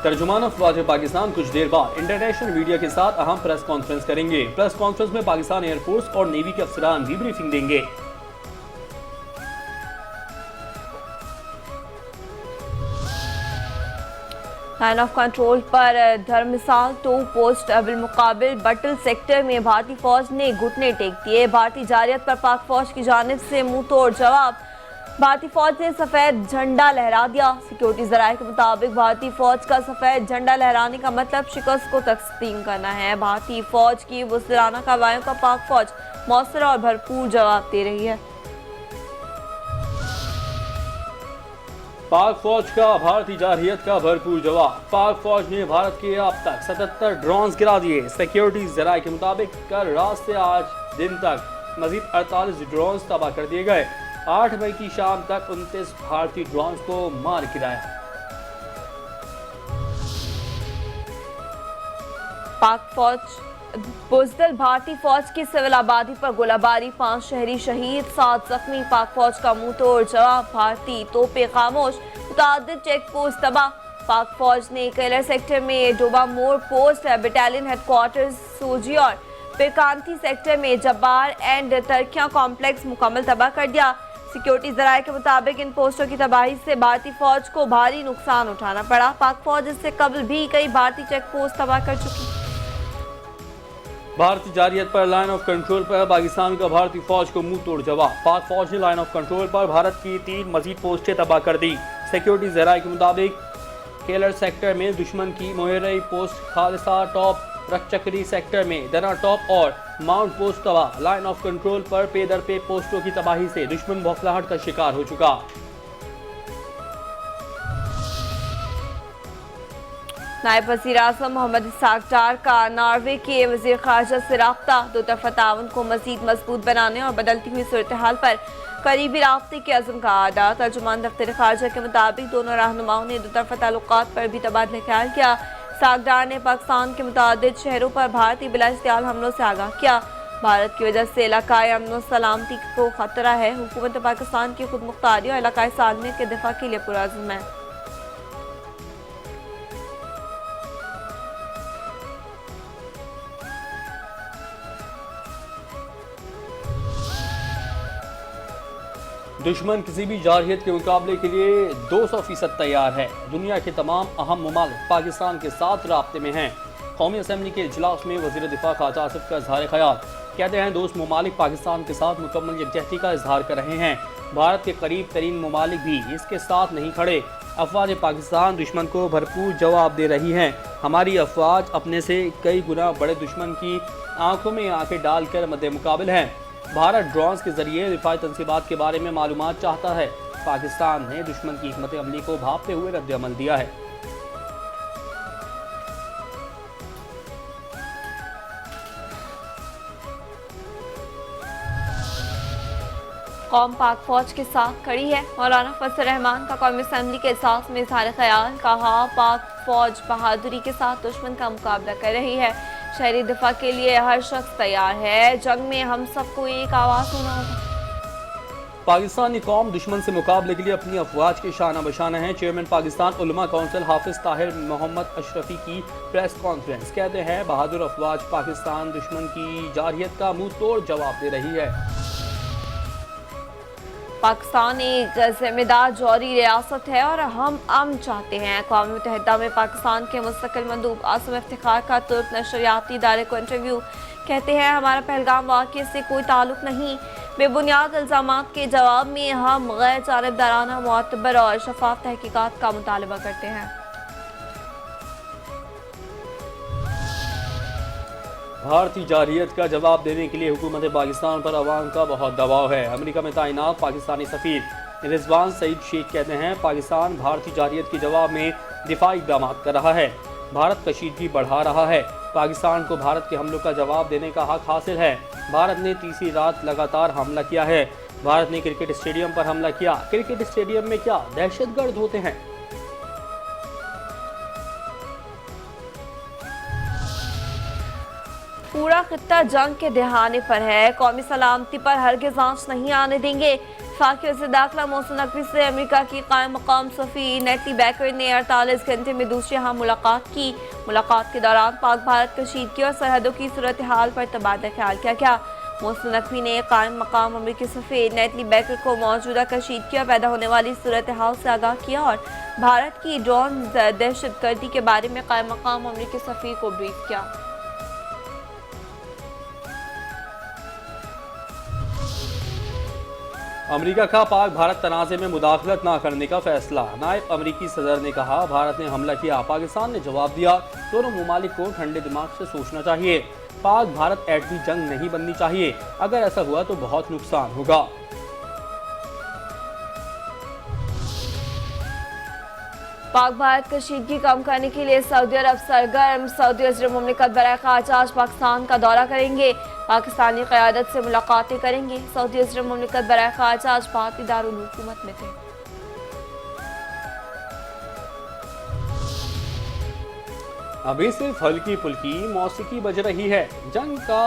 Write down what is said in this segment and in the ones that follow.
तर्जुमान अफवाज पाकिस्तान कुछ देर बाद international media के साथ अहम प्रेस कॉन्फ्रेंस करेंगे। प्रेस कॉन्फ्रेंस में पाकिस्तान एयरफोर्स और नेवी के अफसरान भी ब्रीफिंग देंगे। लाइन ऑफ कंट्रोल पर धर्मसाल तो पोस्ट बिलमुकाबिल बटल सेक्टर में भारतीय फौज ने घुटने टेक दिए। भारतीय जारियत पर पाक फौज की जानिब से मुंह तोड़ जवाब। भारतीय फौज ने सफेद झंडा लहरा दिया। सिक्योरिटी जराये के मुताबिक भारतीय फौज का सफेद झंडा लहराने का मतलब शिकस्त को तस्लीम करना है। भारतीय फौज की बुज़दिलाना कार्रवाइयों का पाक फौज मौसर और भरपूर जवाब दे रही है। पाक फौज का भारतीय जारहियत का भरपूर जवाब। पाक फौज ने भारत के अब तक 77 ड्रोन गिरा दिए। सिक्योरिटी जराये के मुताबिक कल रात से आज दिन तक मजीद 48 ड्रोन तबाह कर दिए गए। 8 मई की शाम तक 29 भारतीय ड्रोन को मार गिराया। पाक फौज बुज़दिल भारतीय फौज की सिविल आबादी पर गोलाबारी, 5 शहरी शहीद, 7 जख्मी। पाक फौज का मुंह तोड़ जवाब। भारतीय तोपे खामोश, मुतादिद चेक पोस्ट तबाह। पाक फौज ने केलर सेक्टर में डोबा मोड़ पोस्ट बटालियन हेडक्वार्टर्स सोजी और पिरकांती सेक्टर में जब्बार एंड तरकिया कॉम्प्लेक्स मुकम्मल तबाह कर दिया। सिक्योरिटी जराये के मुताबिक इन पोस्टों की तबाही से भारतीय फौज को भारी नुकसान उठाना पड़ा। पाक फौज इससे कबल भी कई भारतीय चेक पोस्ट तबाह कर चुकी। भारतीय जारियत पर लाइन ऑफ कंट्रोल पर पाकिस्तान का भारतीय फौज को मुंह तोड़ जवाब। पाक फौज ने लाइन ऑफ कंट्रोल पर भारत की 3 मजीद पोस्टें तबाह कर दी। सिक्योरिटी जराये के मुताबिक केलर सेक्टर में दुश्मन की मोहरई पोस्ट, खालिसा टॉप, रकचकरी सेक्टर में दना टॉप और माउंट पोस्ट तबाह। लाइन ऑफ कंट्रोल पर पे दर पे पोस्टों की तबाही से दुश्मन बौखलाहट का शिकार हो चुका। नायब वज़ीर आज़म मोहम्मद इस्हाक डार का नॉर्वे के वज़ीर ख़ारजा से राब्ता। दो तरफ़ा ताउन को मज़ीद मजबूत बनाने और बदलती हुई सूरत हाल पर करीबी राब्ते के अज़्म का आदा। तर्जुमान दफ्तर ख़ारजा के मुताबिक दोनों रहनुमाओं ने दो तरफ़ा ताल्लुकात पर भी तबादला ख्याल किया। इस्हाक डार ने पाकिस्तान के मुतादिद शहरों पर भारतीय बिला इश्तियाल हमलों से आगाह किया। भारत की वजह से इलाकाई अमन सलामती को खतरा है। हुकूमत पाकिस्तान की खुद मुख्तारी और इलाकाई सालमियत के दिफा के लिए पुरअज़्म है। दुश्मन किसी भी जारहियत के मुकाबले के लिए 200% तैयार है। दुनिया के तमाम अहम ममालिक पाकिस्तान के साथ राब्ते में हैं। कौमी असम्बली के इजलास में वज़ीर दिफा ख्वाजा आसिफ का इजहार ख्याल। कहते हैं दोस्त ममालिक पाकिस्तान के साथ मुकम्मल यकजहती का इजहार कर रहे हैं। भारत के करीब तरीन ममालिक भी इसके साथ नहीं खड़े। अफवाज पाकिस्तान दुश्मन को भरपूर जवाब दे रही हैं। हमारी अफवाज अपने से कई गुना बड़े दुश्मन की आंखों में आंखें डालकर मद्दे मुकाबिल हैं। भारत ड्रोन्स के जरिए दिफाई तनसीबात के बारे में मालूमात चाहता है। पाकिस्तान ने दुश्मन की हिकमत अमली को भांपते हुए रद्द अमल दिया है। कौम पाक फौज के साथ खड़ी है। मौलाना फजल रहमान का कौमी असम्बली के इजलास में इज़हार ख्याल। कहा पाक फौज बहादुरी के साथ दुश्मन का मुकाबला कर रही है। शहरी दिफा के लिए हर शख्स तैयार है। जंग में हम सबको एक आवाज़ होना होगा। पाकिस्तानी कौम दुश्मन से मुकाबले के लिए अपनी अफवाज के शाना बशाना है। चेयरमैन पाकिस्तान उलमा काउंसिल हाफिज ताहिर मोहम्मद अशरफी की प्रेस कॉन्फ्रेंस। कहते हैं बहादुर अफवाज पाकिस्तान दुश्मन की जारहियत का मुंह तोड़ जवाब दे रही है। पाकिस्तान एक जिम्मेदार जौहरी रियासत है और हम अमन चाहते हैं। अक़वाम मुत्तहिदा में पाकिस्तान के मुस्तकिल मंदूब आसिम इफ्तिखार का तुर्क नशरियाती इदारे को इंटरव्यू। कहते हैं हमारा पहलगाम वाक़े से कोई ताल्लुक़ नहीं। बेबुनियाद इल्ज़ामात के जवाब में हम गैर जानिबदाराना, मुअतबर और शफाफ तहकीकात का मुतालबा करते हैं। भारतीय जारहियत का जवाब देने के लिए हुकूमत पाकिस्तान पर अवाम का बहुत दबाव है। अमेरिका में तैनात पाकिस्तानी सफ़ीर रिजवान सईद शेख कहते हैं पाकिस्तान भारतीय जारहियत के जवाब में दिफाई इक़दाम कर रहा है। भारत कशीदगी बढ़ा रहा है। पाकिस्तान को भारत के हमलों का जवाब देने का हक हासिल है। भारत ने तीसरी रात लगातार हमला किया है। भारत ने क्रिकेट स्टेडियम पर हमला किया। क्रिकेट स्टेडियम में क्या दहशतगर्द होते हैं? पूरा पूरा खित्ता जंग के दहाने पर है। कौमी सलामती पर हरगिज़ आंच नहीं आने देंगे। वफाकी वज़ीर दाखिला मोहसिन नकवी से अमेरिका की कायम मकाम सफ़ीर नेटली बैकर ने 48 घंटे में दूसरी अहम मुलाकात की। मुलाकात के दौरान पाक भारत कशीदगी और सरहदों की सूरत हाल पर तबादला ख्याल किया गया। मोहसिन नकवी ने कायम मकाम अमेरिकी सफ़ीर नेटली बैकर को मौजूदा कशीदगी और पैदा होने वाली सूरत हाल से आगाह किया और भारत की ड्रोन दहशतगर्दी के बारे में कायम मकाम अमेरिकी सफ़ीर को ब्रीफ किया। अमेरिका का पाक भारत तनाज़े में मुदाखलत ना करने का फैसला। नायब अमेरिकी सदर ने कहा, भारत ने हमला किया, पाकिस्तान ने जवाब दिया। दोनों मुमालिक को ठंडे दिमाग से सोचना चाहिए। पाक भारत एटमी जंग नहीं बननी चाहिए। अगर ऐसा हुआ तो बहुत नुकसान होगा। पाक भारत कशीदगी कम करने के लिए सऊदी अरब सरगर्म। सऊदी वज़ीर मुमलिकत बराए ख़ारिजा आज पाकिस्तान का दौरा करेंगे। पाकिस्तानी क़यादत से मुलाकातें करेंगे। सऊदी वज़ीर मुमलिकत बराए ख़ारिजा आज भारतीय दारुल हुकूमत में थे। अभी सिर्फ हल्की फुल्की मौसीकी बज रही है, जंग का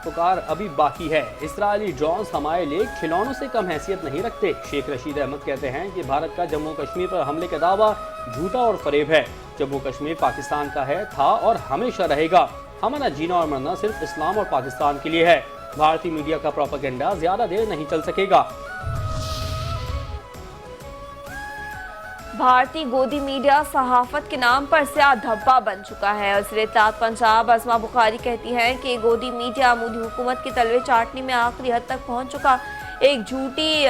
पुकार अभी बाकी है। इस्राएली ड्रोन्स हमारे लिए खिलौनों से कम हैसियत नहीं रखते। शेख रशीद अहमद कहते हैं कि भारत का जम्मू कश्मीर पर हमले का दावा झूठा और फरेब है। जम्मू कश्मीर पाकिस्तान का है, था और हमेशा रहेगा। हमारा जीना और मरना सिर्फ इस्लाम और पाकिस्तान के लिए है। भारतीय मीडिया का प्रोपेगेंडा ज्यादा देर नहीं चल सकेगा। भारतीय गोदी मीडिया सहाफत के नाम पर स्याह धब्बा बन चुका है। वज़ीर इत्तलात पंजाब अस्मा बुखारी कहती हैं कि गोदी मीडिया मोदी हुकूमत की तलवे चाटने में आखिरी हद तक पहुंच चुका। एक झूठी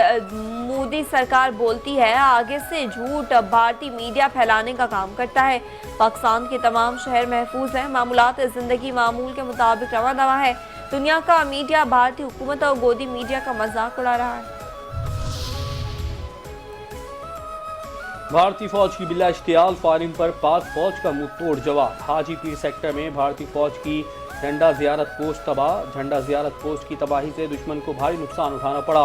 मोदी सरकार बोलती है, आगे से झूठ भारतीय मीडिया फैलाने का काम करता है। पाकिस्तान के तमाम शहर महफूज हैं। मामूलात ज़िंदगी मामूल के मुताबिक रवा दवा है। दुनिया का मीडिया भारतीय हुकूमत और गोदी मीडिया का मजाक उड़ा रहा है। भारतीय फौज की बिला इश्तियाल फायरिंग पर पाक फौज का मुंह तोड़ जवाब। हाजीपीर सेक्टर में भारतीय फौज की झंडा जियारत पोस्ट तबाह। झंडा जियारत पोस्ट की तबाही से दुश्मन को भारी नुकसान उठाना पड़ा।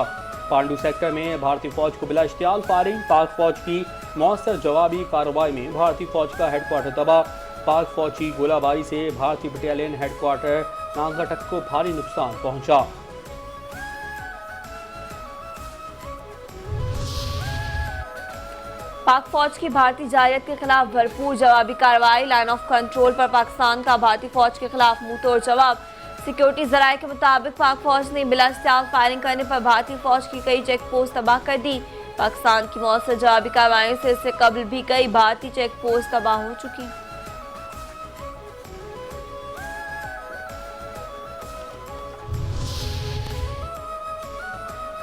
पांडू सेक्टर में भारतीय फौज को बिला इश्तियाल फायरिंग। पाक फौज की मौसर जवाबी कार्रवाई में भारतीय फौज का हेडक्वार्टर तबाह। पाक फौज की गोलाबारी से भारतीय बटालियन हेडक्वार्टर नांगाटक को भारी नुकसान पहुंचा। पाक फौज की भारतीय जारियत के खिलाफ भरपूर जवाबी कार्रवाई। लाइन ऑफ कंट्रोल पर पाकिस्तान का भारतीय फौज के खिलाफ मुंहतोड़ जवाब। सिक्योरिटी जराये के मुताबिक पाक फौज ने बिला इस्तेमाल फायरिंग करने पर भारतीय फौज की कई चेक पोस्ट तबाह कर दी। पाकिस्तान की मौसर जवाबी कार्रवाई से इससे कबल भी कई भारतीय चेक पोस्ट तबाह हो चुकी।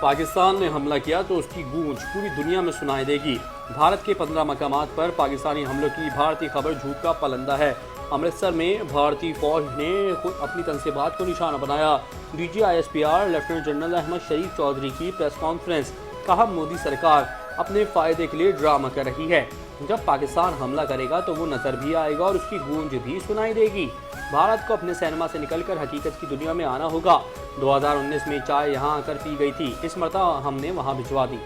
पाकिस्तान ने हमला किया तो उसकी गूंज पूरी दुनिया में सुनाई देगी। भारत के 15 मकामात पर पाकिस्तानी हमलों की भारतीय खबर झूठ का पलंदा है। अमृतसर में भारतीय फौज ने खुद अपनी तनसीबात को निशाना बनाया। DGISPR लेफ्टिनेंट जनरल अहमद शरीफ चौधरी की प्रेस कॉन्फ्रेंस। कहा, मोदी सरकार अपने फ़ायदे के लिए ड्रामा कर रही है। जब पाकिस्तान हमला करेगा तो वो नज़र भी आएगा और उसकी गूंज भी सुनाई देगी। भारत को अपने सिनेमा से निकलकर हकीकत की दुनिया में आना होगा। 2019 में चाय यहाँ आकर पी गई थी, इस मरतबा हमने वहाँ भिजवा दी।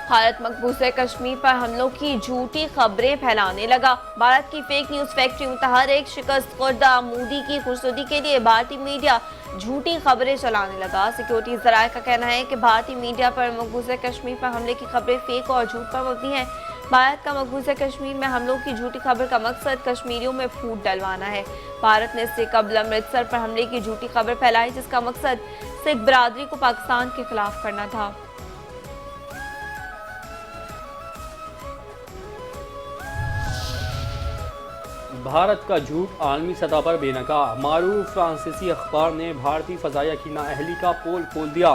भारत मकबूज़े कश्मीर पर हमलों की झूठी खबरें फैलाने लगा। भारत की फेक न्यूज़ फैक्ट्री मुतहर एक शिकस्त खुर्दा मोदी की खुशनुदी के लिए भारतीय मीडिया झूठी खबरें चलाने लगा। सिक्योरिटी जराये का कहना है कि भारतीय मीडिया पर मकबूज़े कश्मीर पर हमले की खबरें फेक और झूठ पर मबनी हैं। भारत का मकबूज़े कश्मीर में हमलों की झूठी खबर का मकसद कश्मीरियों में फूट डलवाना है। भारत ने इससे कबल अमृतसर पर हमले की झूठी खबर फैलाई, जिसका मकसद सिख बरादरी को पाकिस्तान के खिलाफ करना था। भारत का झूठ आलमी सतह पर बेनकाब। मारूफ फ्रांसीसी अखबार ने भारतीय फ़ज़ाइया की नाअहली का पोल खोल दिया।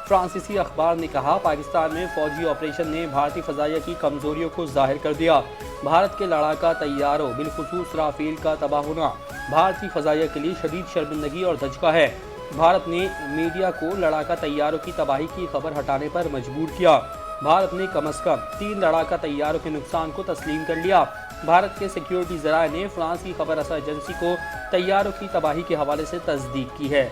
फ्रांसीसी अखबार ने कहा, पाकिस्तान में फौजी ऑपरेशन ने भारतीय फ़ज़ाइया की कमज़ोरियों को जाहिर कर दिया। भारत के लड़ाका तैयारों बिलखुसूस राफेल का तबाह होना भारतीय फ़ज़ाइया के लिए शदीद शर्मिंदगी और धचका है। भारत ने मीडिया को लड़ाका तैयारों की तबाही की खबर हटाने पर मजबूर किया। भारत ने कम अज़ कम 3 लड़ाका तैयारों के नुकसान को तस्लीम कर लिया। भारत के सिक्योरिटी ज़राए ने फ्रांस की खबर रसा एजेंसी को तैयारों की तबाही के हवाले से तस्दीक की है।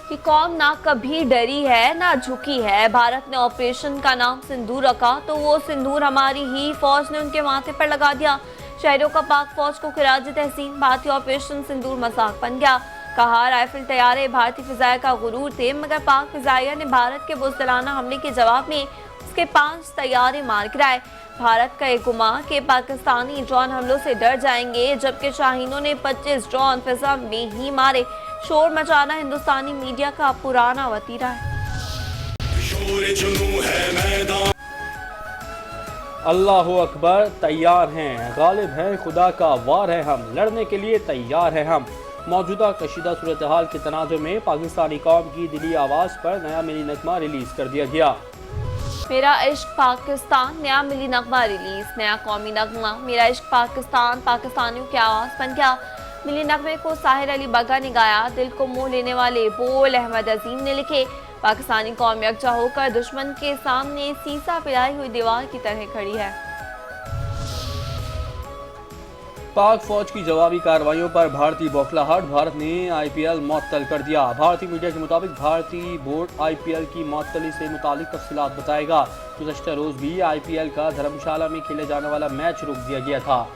कि कौम ना कभी डरी है ना झुकी है। भारत ने ऑपरेशन का नाम सिंदूर रखा तो वो सिंदूर हमारी ही फौज ने उनके माथे पर लगा दिया। शहरों का पाक फौज को खिराज तहसीन। भारतीय ऑपरेशन सिंदूर मजाक बन गया। कहा राइफल तैयारे भारतीय फिजाया का गुरूर थे, मगर पाक फिजाइया ने भारत के बुज़दिलाना हमले के जवाब में उसके 5 तैयारे मार गिराए। भारत का एक गुमा कि पाकिस्तानी ड्रोन हमलों से डर जाएंगे, जबकि शाहीनों ने 25 ड्रोन फिजा में ही मारे। शोर मचाना हिंदुस्तानी मीडिया का पुराना वतीरा है। अल्लाहु अकबर, तैयार हैं, गालिब है खुदा का वार है, हम लड़ने के लिए तैयार हैं हम। मौजूदा कशीदा सूरत हाल के तनाज़ुर में पाकिस्तानी कौम की दिली आवाज़ पर नया मिली नगमा रिलीज कर दिया गया। मेरा इश्क पाकिस्तान, नया मिली नगमा रिलीज। नया कौमी नगमा मेरा इश्क पाकिस्तान पाकिस्तानियों की आवाज़ बन गया। मिली नगमे को साहिर अली बगा ने गाया। दिल को मोह लेने वाले बोल अहमद अजीम ने लिखे। पाकिस्तानी कौम यकजा होकर दुश्मन के सामने सीसा पिलाई हुई दीवार की तरह खड़ी है। पाक फौज की जवाबी कार्रवाइयों पर भारतीय बौखलाहट। भारत ने IPL मुअत्तल कर दिया। भारतीय मीडिया के मुताबिक भारतीय बोर्ड IPL की मुअत्तली से मुतालिक तफसीलात बताएगा। गुज़श्ता रोज भी IPL का धर्मशाला में खेले जाने वाला मैच रोक दिया गया था।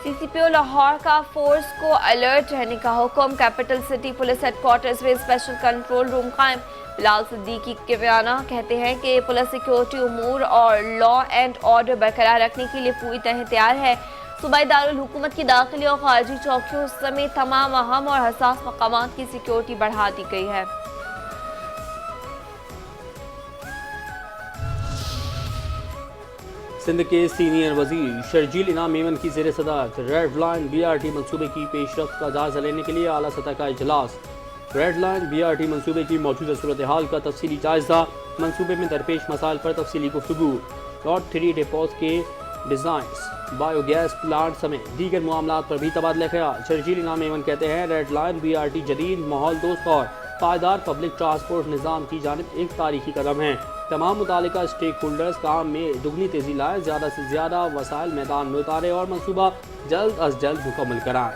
CCPO लाहौर का फोर्स को अलर्ट रहने का हुक्म। कैपिटल सिटी पुलिस हेडक्वार्टर्स में स्पेशल कंट्रोल रूम कायम। बिलाल सिद्दीकी के बयाना कहते हैं कि पुलिस सिक्योरिटी उमूर और लॉ एंड ऑर्डर बरकरार रखने के लिए पूरी तरह तैयार है। सूबाई दारुल हुकूमत की दाखिली और खारजी चौकियों समेत तमाम अहम और हसास मकामात की सिक्योरिटी बढ़ा दी गई है। सिंध के सीनियर वजीर शर्जील इनाम मेमन की ज़ेर सदारत रेड लाइन BRT मनसूबे की पेशरफ्त का जायजा लेने के लिए आला सतह का इजलास। रेड लाइन BRT मनसूबे की मौजूदा सूरत हाल का तफसीली जायजा, मनसूबे में दरपेश मसाइल पर तफसीली गुफ्तगू, लॉट 3 डिपोज के डिज़ाइंस, बायोगैस प्लांट समेत दीगर मामलात पर भी तबादला ख्याल। शर्जील इनाम मेमन कहते हैं रेड लाइन BRT जदीद माहौल दोस्त और पायदार पब्लिक ट्रांसपोर्ट निज़ाम की जानिब एक तारीखी कदम है। तमाम मुतालिका स्टेक होल्डर्स काम में दुगनी तेज़ी लाएँ, ज़्यादा से ज़्यादा वसाइल मैदान में उतारें और मनसूबा जल्द अज जल्द मुकम्मल कराएँ।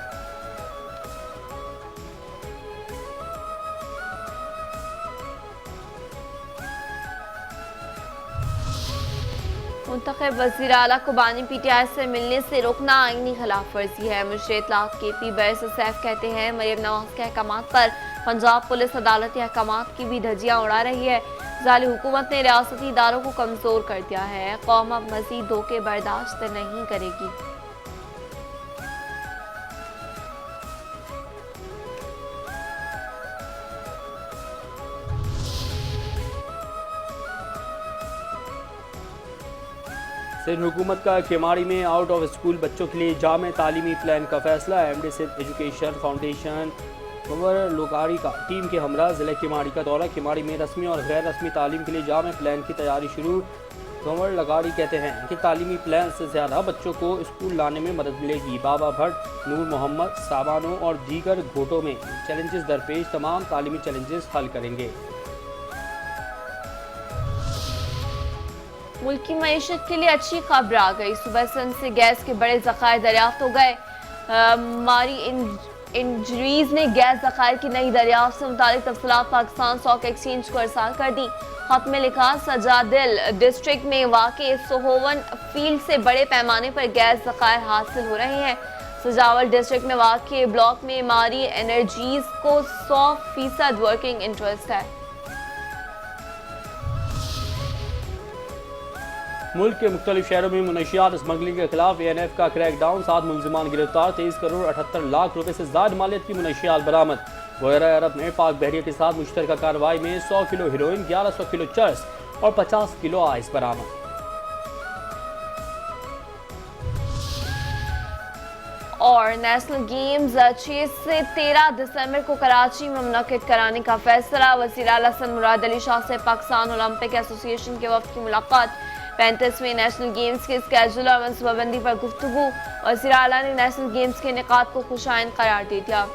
मुंतखब वज़ीर आला को बानी PTI से मिलने से रोकना आईनी खिलाफ वर्जी है। मुशीर इत्तलात KP बैस-ए-सैफ कहते हैं मरियम नवाज के अहकामात पर पंजाब पुलिस अदालती अहकामात की भी धज्जियां उड़ा रही है। जालिम हुकूमत ने रियासती इदारों को कमजोर कर दिया है। कौम अब मजीद धोखे बर्दाश्त नहीं करेगी। सिंध हुकूमत का केमाड़ी में आउट ऑफ स्कूल बच्चों के लिए जामे तालीमी प्लान का फैसला। MD Sindh education foundation Kanwar Lokari का टीम के हमरा ज़िले केमाड़ी का दौरा। केमाड़ी में रस्मी और गैर रस्मी तालीम के लिए जामे प्लान की तैयारी शुरू। कंवर लगाड़ी कहते हैं कि तालीमी प्लान से ज़्यादा बच्चों को स्कूल लाने में मदद मिलेगी। बाबा भट्ट, नूर मोहम्मद, साबानों और दीगर घोटों में चैलेंजेस दरपेश तमाम तालीमी चैलेंजेस हल करेंगे। मुल्क की मईशत के लिए अच्छी खबर आ गई। सुबह सिंध से गैस के बड़े ज़खायर दरियाफ्त हो गए। मारी इंजरीज ने गैस ज़खायर की नई दरियाफ्त से मुतालिक तफसीलात पाकिस्तान स्टॉक एक्सचेंज को इरसाल कर दी। खत में लिखा सजादिल डिस्ट्रिक्ट में वाक़े सोहोवन फील्ड से बड़े पैमाने पर गैस ज़खायर हासिल हो रहे हैं। सजावल डिस्ट्रिक्ट में वाक़े ब्लॉक में मारी एनर्जीज को 100% वर्किंग इंटरेस्ट है। मुल्क के मुख्तलिफ शहरों में मुनशियात स्मगलिंग के खिलाफ ANF का क्रैकडाउन, 7 मुलजिमान गिरफ्तार, 23 करोड़ 78 लाख रुपए से ज़ायद मालियत की मुनशियात बरामद। वगैरह अरब में पाक बहरिया के साथ मुश्तरका कार्रवाई में 100 किलो हेरोइन, 1100 किलो चर्स और 50 किलो आइस बरामद। और नेशनल गेम्स 6 से 13 दिसंबर को कराची में मुनक्किद कराने का फैसला। वज़ीर आला सन मुराद अली शाह से पाकिस्तान ओलंपिक एसोसिएशन के वफ़द की मुलाकात। 35वें नेशनल गेम्स के स्केड्यूल और मनसूबाबंदी पर गुफ्तगू। वज़ीर आला ने नेशनल गेम्स के इनेकाद को खुशाइन करार दे दिया।